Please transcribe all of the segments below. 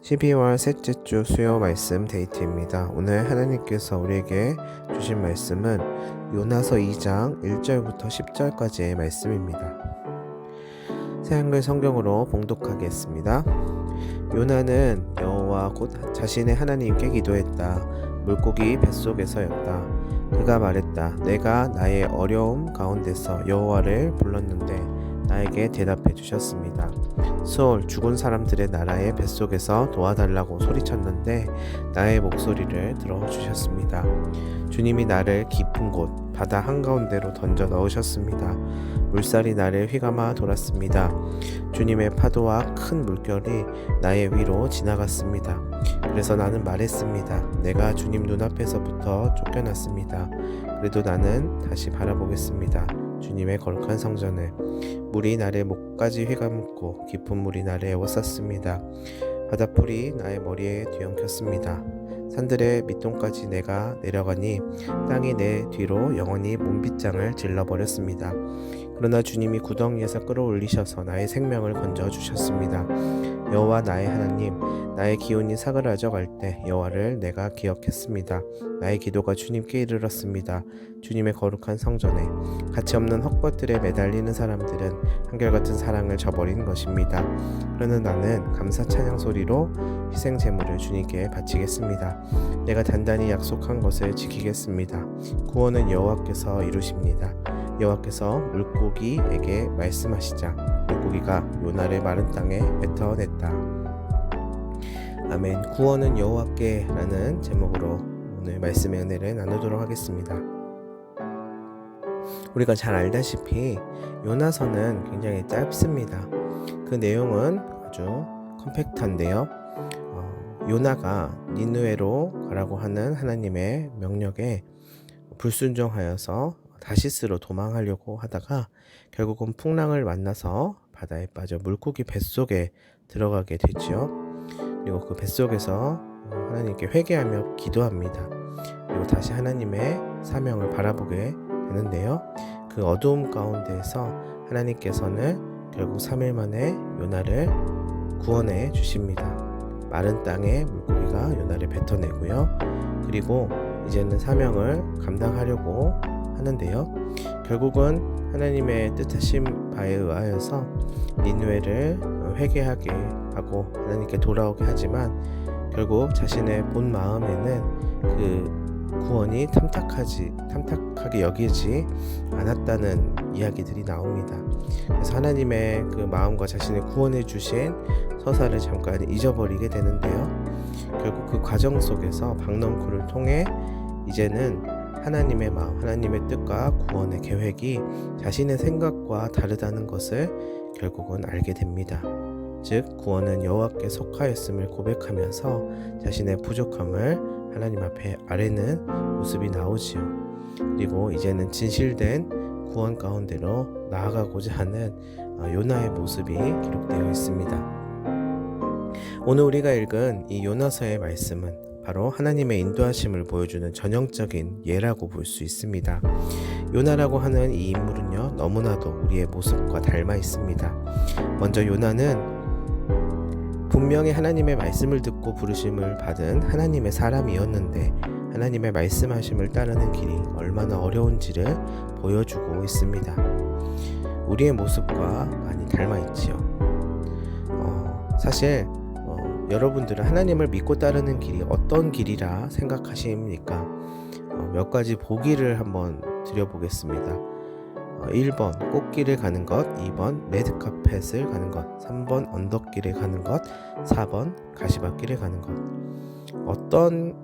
12월 셋째 주 수요 말씀 데이트입니다. 오늘 하나님께서 우리에게 주신 말씀은 요나서 2장 1절부터 10절까지의 말씀입니다. 새한글 성경으로 봉독하겠습니다. 요나는 여호와 곧 자신의 하나님께 기도했다. 물고기 뱃속에서였다. 그가 말했다. 내가 나의 어려움 가운데서 여호와를 불렀는데 나에게 대답해 주셨습니다. 수올 죽은 사람들의 나라의 뱃속에서 도와달라고 소리쳤는데 나의 목소리를 들어주셨습니다. 주님이 나를 깊은 곳 바다 한가운데로 던져 넣으셨습니다. 물살이 나를 휘감아 돌았습니다. 주님의 파도와 큰 물결이 나의 위로 지나갔습니다. 그래서 나는 말했습니다. 내가 주님 눈앞에서부터 쫓겨났습니다. 그래도 나는 다시 바라보겠습니다. 주님의 거룩한 성전을. 물이 나를 목까지 휘감고 깊은 물이 나를 에워쌌습니다. 바닷불이 나의 머리에 뒤엉켰습니다. 산들의 밑동까지 내가 내려가니 땅이 내 뒤로 영원히 몸빗장을 질러버렸습니다. 그러나 주님이 구덩이에서 끌어올리셔서 나의 생명을 건져주셨습니다. 여호와 나의 하나님, 나의 기운이 사그라져 갈 때 여호와를 내가 기억했습니다. 나의 기도가 주님께 이르렀습니다. 주님의 거룩한 성전에. 가치없는 헛것들에 매달리는 사람들은 한결같은 사랑을 저버린 것입니다. 그러나 나는 감사 찬양 소리로 희생 제물을 주님께 바치겠습니다. 내가 단단히 약속한 것을 지키겠습니다. 구원은 여호와께서 이루십니다. 여호와께서 물고기에게 말씀하시자 물고기가 요나를 마른 땅에 뱉어냈다. 아멘. 구원은 여호와께 라는 제목으로 오늘 말씀의 은혜를 나누도록 하겠습니다. 우리가 잘 알다시피 요나서는 굉장히 짧습니다. 그 내용은 아주 컴팩트한데요. 요나가 니느웨로 가라고 하는 하나님의 명령에 불순종하여서 다시스로 도망하려고 하다가 결국은 풍랑을 만나서 바다에 빠져 물고기 뱃속에 들어가게 되죠. 그리고 그 뱃속에서 하나님께 회개하며 기도합니다. 그리고 다시 하나님의 사명을 바라보게 되는데요. 그 어두움 가운데에서 하나님께서는 결국 3일 만에 요나를 구원해 주십니다. 마른 땅에 물고기가 요나를 뱉어내고요. 그리고 이제는 사명을 감당하려고 하는데요. 결국은 하나님의 뜻하신 바에 의하여서 니느웨를 회개하게 하고 하나님께 돌아오게 하지만 결국 자신의 본 마음에는 그 구원이 탐탁하게 여기지 않았다는 이야기들이 나옵니다. 그래서 하나님의 그 마음과 자신을 구원해 주신 서사를 잠깐 잊어버리게 되는데요. 결국 그 과정 속에서 박넝쿨을 통해 이제는 하나님의 마음, 하나님의 뜻과 구원의 계획이 자신의 생각과 다르다는 것을 결국은 알게 됩니다. 즉 구원은 여호와께 속하였음을 고백하면서 자신의 부족함을 하나님 앞에 아뢰는 모습이 나오지요. 그리고 이제는 진실된 구원 가운데로 나아가고자 하는 요나의 모습이 기록되어 있습니다. 오늘 우리가 읽은 이 요나서의 말씀은 바로 하나님의 인도하심을 보여주는 전형적인 예라고 볼 수 있습니다. 요나라고 하는 이 인물은요, 너무나도 우리의 모습과 닮아 있습니다. 먼저 요나는 분명히 하나님의 말씀을 듣고 부르심을 받은 하나님의 사람이었는데 하나님의 말씀하심을 따르는 길이 얼마나 어려운지를 보여주고 있습니다. 우리의 모습과 많이 닮아 있지요. 사실 여러분들은 하나님을 믿고 따르는 길이 어떤 길이라 생각하십니까? 몇 가지 보기를 한번 드려보겠습니다. 1번 꽃길을 가는 것, 2번 레드카펫을 가는 것, 3번 언덕길을 가는 것, 4번 가시밭길을 가는 것. 어떤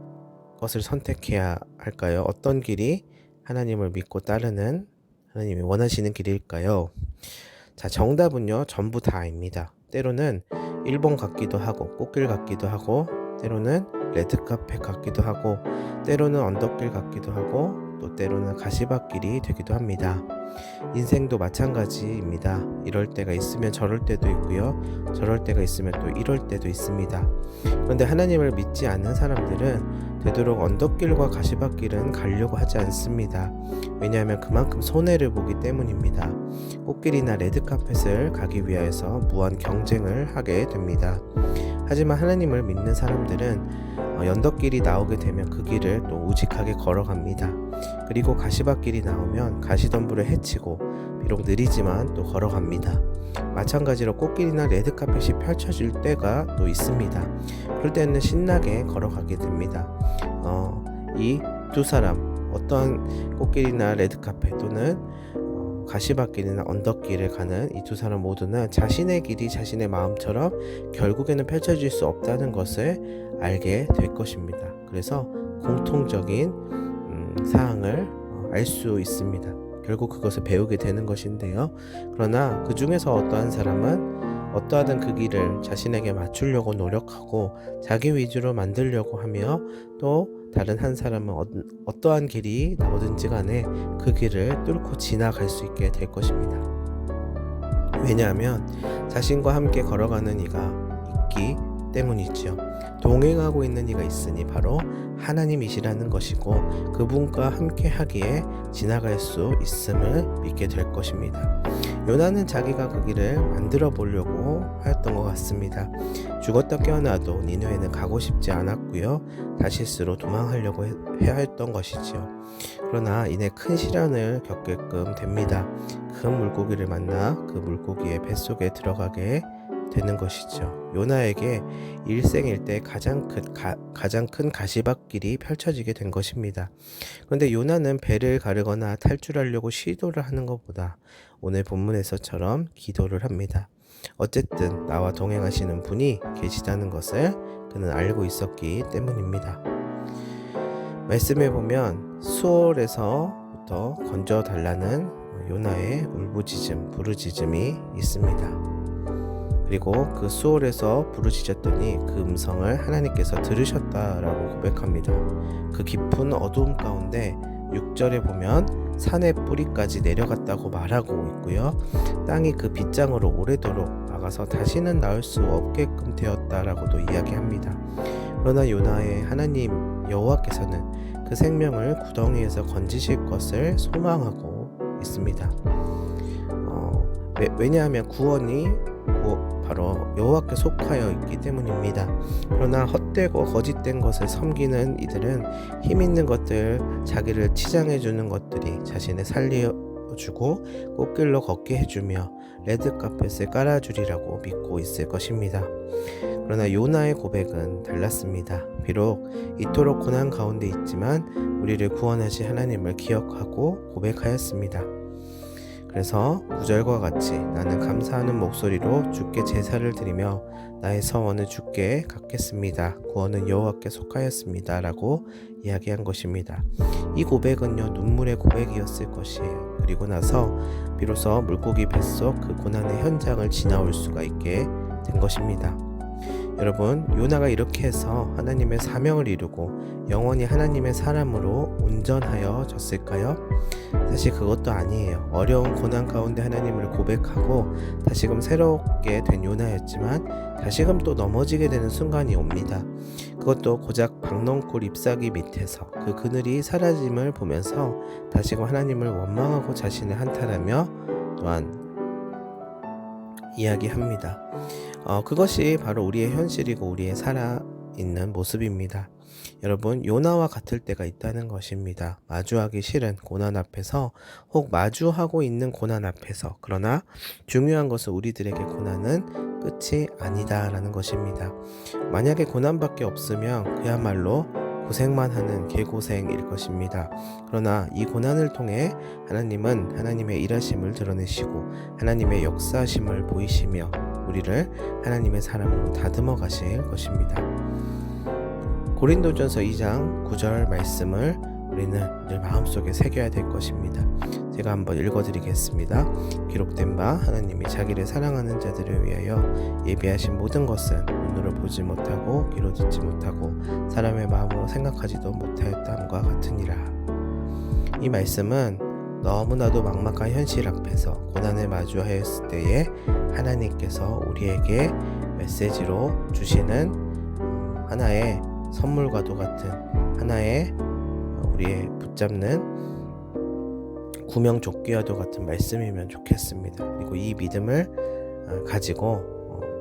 것을 선택해야 할까요? 어떤 길이 하나님을 믿고 따르는 하나님이 원하시는 길일까요? 자, 정답은요 전부 다입니다. 때로는 1번 같기도 하고 꽃길 같기도 하고 때로는 레드카펫 같기도 하고 때로는 언덕길 같기도 하고 또 때로는 가시밭길이 되기도 합니다. 인생도 마찬가지입니다. 이럴 때가 있으면 저럴 때도 있고요. 저럴 때가 있으면 또 이럴 때도 있습니다. 그런데 하나님을 믿지 않는 사람들은 되도록 언덕길과 가시밭길은 가려고 하지 않습니다. 왜냐하면 그만큼 손해를 보기 때문입니다. 꽃길이나 레드카펫을 가기 위하여서 무한 경쟁을 하게 됩니다. 하지만 하나님을 믿는 사람들은 언덕길이 나오게 되면 그 길을 또 우직하게 걸어갑니다. 그리고 가시밭길이 나오면 가시덤불을 헤치고 비록 느리지만 또 걸어갑니다. 마찬가지로 꽃길이나 레드카펫이 펼쳐질 때가 또 있습니다. 그럴 때는 신나게 걸어가게 됩니다. 이 두 사람, 어떠한 꽃길이나 레드카펫 또는 가시밭길이나 언덕길을 가는 이 두 사람 모두는 자신의 길이 자신의 마음처럼 결국에는 펼쳐질 수 없다는 것을 알게 될 것입니다. 그래서 공통적인 사항을 알 수 있습니다. 결국 그것을 배우게 되는 것인데요. 그러나 그 중에서 어떠한 사람은 어떠하든 그 길을 자신에게 맞추려고 노력하고 자기 위주로 만들려고 하며 또 다른 한 사람은 어떠한 길이 나오든지 간에 그 길을 뚫고 지나갈 수 있게 될 것입니다. 왜냐하면 자신과 함께 걸어가는 이가 있기 때문이지요. 동행하고 있는 이가 있으니 바로 하나님이시라는 것이고 그분과 함께 하기에 지나갈 수 있음을 믿게 될 것입니다. 요나는 자기가 그 길을 만들어 보려고 하였던 것 같습니다. 죽었다 깨어나도 니느웨는 가고 싶지 않았고요. 다시스로 도망하려고 해야 했던 것이지요. 그러나 이내 큰 시련을 겪게끔 됩니다. 큰 물고기를 만나 그 물고기의 뱃속에 들어가게 되는 것이죠. 요나에게 일생일대 가장 큰 가시밭길이 펼쳐지게 된 것입니다. 그런데 요나는 배를 가르거나 탈출하려고 시도를 하는 것보다 오늘 본문에서처럼 기도를 합니다. 어쨌든 나와 동행하시는 분이 계시다는 것을 그는 알고 있었기 때문입니다. 말씀해 보면 수월에서부터 건져달라는 요나의 울부짖음, 부르짖음이 있습니다. 그리고 그 수월에서 부르짖었더니 그 음성을 하나님께서 들으셨다라고 고백합니다. 그 깊은 어두움 가운데 6절에 보면 산의 뿌리까지 내려갔다고 말하고 있고요. 땅이 그 빗장으로 오래도록 막아서 다시는 나올 수 없게끔 되었다라고도 이야기합니다. 그러나 요나의 하나님 여호와께서는 그 생명을 구덩이에서 건지실 것을 소망하고 있습니다. 왜냐하면 구원이 바로 여호와께 속하여 있기 때문입니다. 그러나 헛되고 거짓된 것을 섬기는 이들은 힘 있는 것들, 자기를 치장해 주는 것들이 자신을 살려주고 꽃길로 걷게 해주며 레드카펫을 깔아주리라고 믿고 있을 것입니다. 그러나 요나의 고백은 달랐습니다. 비록 이토록 고난 가운데 있지만 우리를 구원하신 하나님을 기억하고 고백하였습니다. 그래서 9절과 같이 나는 감사하는 목소리로 주께 제사를 드리며 나의 서원을 주께 갚겠습니다. 구원은 여호와께 속하였습니다. 라고 이야기한 것입니다. 이 고백은요 눈물의 고백이었을 것이에요. 그리고 나서 비로소 물고기 뱃속 그 고난의 현장을 지나올 수가 있게 된 것입니다. 여러분, 요나가 이렇게 해서 하나님의 사명을 이루고 영원히 하나님의 사람으로 온전하여 졌을까요? 사실 그것도 아니에요. 어려운 고난 가운데 하나님을 고백하고 다시금 새롭게 된 요나였지만 다시금 또 넘어지게 되는 순간이 옵니다. 그것도 고작 박넝쿨 잎사귀 밑에서 그 그늘이 사라짐을 보면서 다시금 하나님을 원망하고 자신을 한탄하며 또한 이야기합니다. 그것이 바로 우리의 현실이고 우리의 살아있는 모습입니다. 여러분, 요나와 같을 때가 있다는 것입니다. 마주하기 싫은 고난 앞에서 혹 마주하고 있는 고난 앞에서 그러나 중요한 것은 우리들에게 고난은 끝이 아니다라는 것입니다. 만약에 고난밖에 없으면 그야말로 고생만 하는 개고생일 것입니다. 그러나 이 고난을 통해 하나님은 하나님의 일하심을 드러내시고 하나님의 역사심을 보이시며 우리를 하나님의 사람으로 다듬어 가실 것입니다. 고린도전서 2장 9절 말씀을 우리는 늘 마음속에 새겨야 될 것입니다. 제가 한번 읽어드리겠습니다. 기록된 바 하나님이 자기를 사랑하는 자들을 위하여 예비하신 모든 것은 눈으로 보지 못하고 귀로 듣지 못하고 사람의 마음으로 생각하지도 못하였다함과 같으니라. 이 말씀은 너무나도 막막한 현실 앞에서 고난을 마주하였을 때에 하나님께서 우리에게 메시지로 주시는 하나의 선물과도 같은 하나의 우리의 붙잡는 구명조끼와도 같은 말씀이면 좋겠습니다. 그리고 이 믿음을 가지고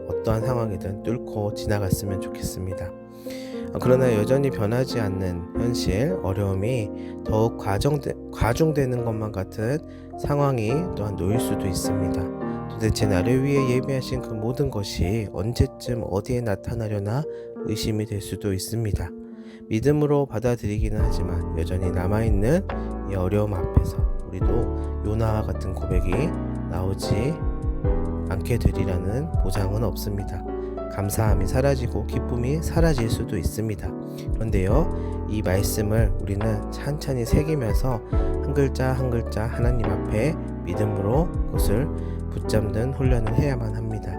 어떠한 상황이든 뚫고 지나갔으면 좋겠습니다. 그러나 여전히 변하지 않는 현실, 어려움이 더욱 과중되는 것만 같은 상황이 또한 놓일 수도 있습니다. 도대체 나를 위해 예비하신 그 모든 것이 언제쯤 어디에 나타나려나 의심이 될 수도 있습니다. 믿음으로 받아들이기는 하지만 여전히 남아있는 이 어려움 앞에서 우리도 요나와 같은 고백이 나오지 않게 되리라는 보장은 없습니다. 감사함이 사라지고 기쁨이 사라질 수도 있습니다. 그런데요, 이 말씀을 우리는 찬찬히 새기면서 한 글자 한 글자 하나님 앞에 믿음으로 그것을 붙잡는 훈련을 해야만 합니다.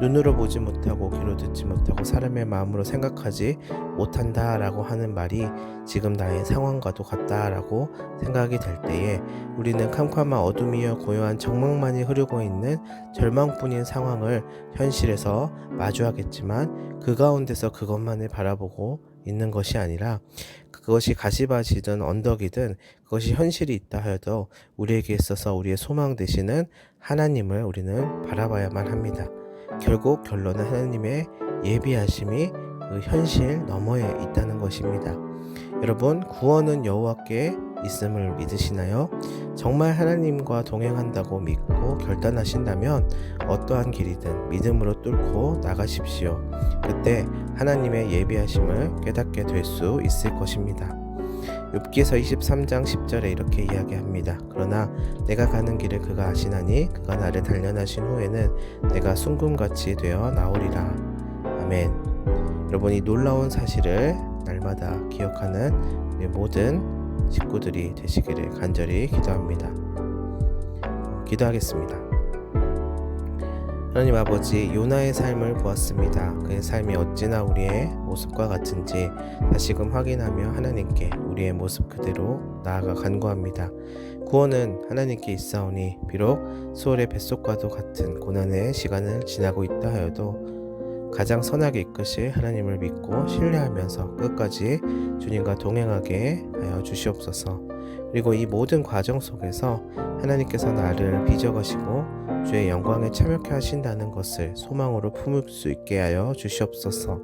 눈으로 보지 못하고 귀로 듣지 못하고 사람의 마음으로 생각하지 못한다 라고 하는 말이 지금 나의 상황과도 같다 라고 생각이 될 때에 우리는 캄캄한 어둠이여 고요한 적막만이 흐르고 있는 절망뿐인 상황을 현실에서 마주하겠지만 그 가운데서 그것만을 바라보고 있는 것이 아니라 그것이 가시밭이든 언덕이든 그것이 현실이 있다 하여도 우리에게 있어서 우리의 소망 되시는 하나님을 우리는 바라봐야만 합니다. 결국 결론은 하나님의 예비하심이 그 현실 너머에 있다는 것입니다. 여러분, 구원은 여호와께 있음을 믿으시나요? 정말 하나님과 동행한다고 믿고 결단하신다면 어떠한 길이든 믿음으로 뚫고 나가십시오. 그때 하나님의 예비하심을 깨닫게 될 수 있을 것입니다. 욥기서 23장 10절에 이렇게 이야기합니다. 그러나 내가 가는 길을 그가 아시나니 그가 나를 단련하신 후에는 내가 순금같이 되어 나오리라. 아멘. 여러분, 이 놀라운 사실을 날마다 기억하는 우리 모든 식구들이 되시기를 간절히 기도합니다. 기도하겠습니다. 하나님 아버지, 요나의 삶을 보았습니다. 그의 삶이 어찌나 우리의 모습과 같은지 다시금 확인하며 하나님께 우리의 모습 그대로 나아가 간구합니다. 구원은 하나님께 있사오니 비록 수월의 뱃속과도 같은 고난의 시간을 지나고 있다 하여도 가장 선하게 이끄실 하나님을 믿고 신뢰하면서 끝까지 주님과 동행하게 하여 주시옵소서. 그리고 이 모든 과정 속에서 하나님께서 나를 빚어가시고 주의 영광에 참여케 하신다는 것을 소망으로 품을 수 있게 하여 주시옵소서.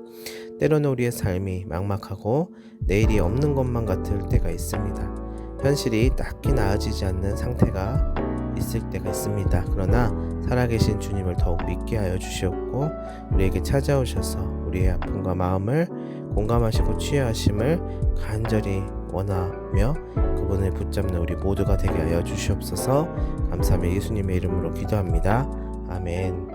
때로는 우리의 삶이 막막하고 내일이 없는 것만 같을 때가 있습니다. 현실이 딱히 나아지지 않는 상태가 있을 때가 있습니다. 그러나 살아계신 주님을 더욱 믿게 하여 주시옵고 우리에게 찾아오셔서 우리의 아픔과 마음을 공감하시고 치유하심을 간절히 원하며 그분을 붙잡는 우리 모두가 되게 하여 주시옵소서. 감사하며 예수님의 이름으로 기도합니다. 아멘.